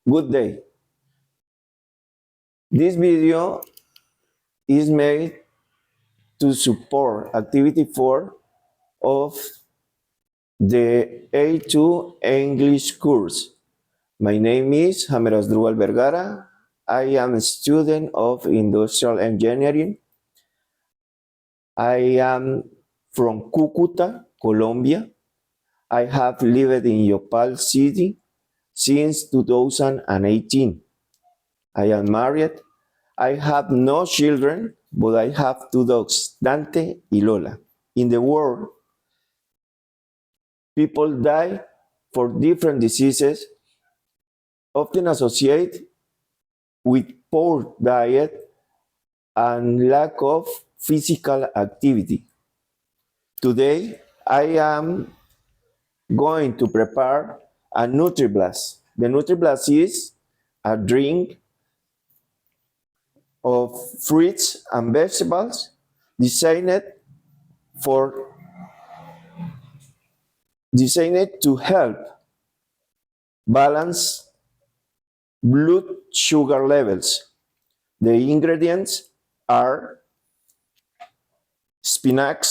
Good day. This video is made to support activity 4 of the A2 English course. My name is Jamer Asdrubal Vergara. I am a student of Industrial Engineering. I am from Cúcuta, Colombia. I have lived in Yopal City since 2018. I am married. I have no children, but I have two dogs, Dante y Lola. In the world, people die for different diseases, often associated with poor diet and lack of physical activity. Today, I am going to prepare a Nutrblast. The Nutrblast is a drink of fruits and vegetables designed to help balance blood sugar levels. The ingredients are spinach,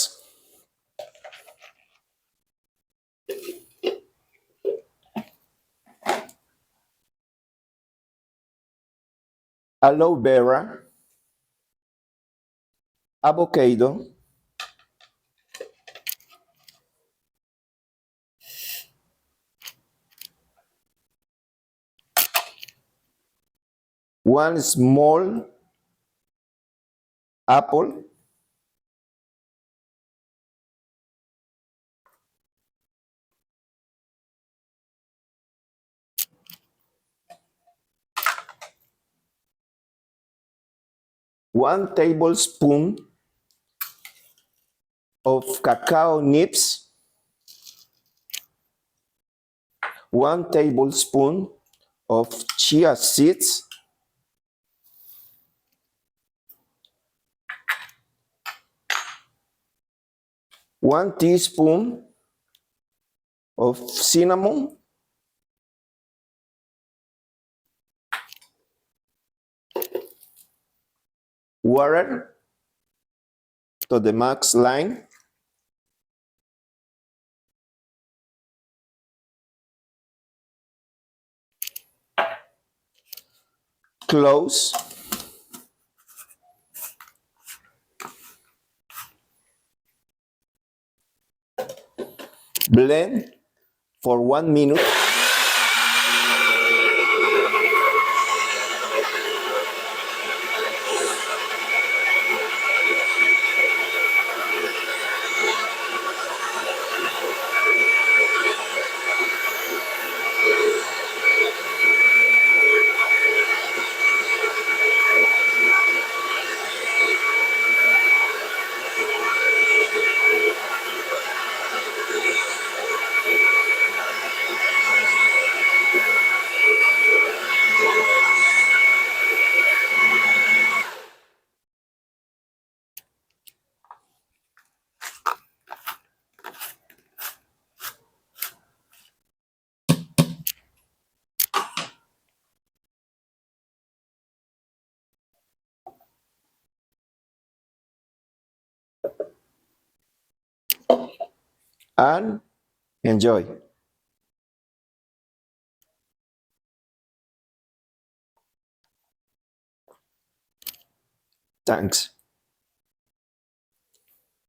aloe vera, avocado, one small apple, one tablespoon of cacao nibs, 1 tablespoon of chia seeds, 1 teaspoon of cinnamon, water to the max line, close, blend for 1 minute, and enjoy. Thanks.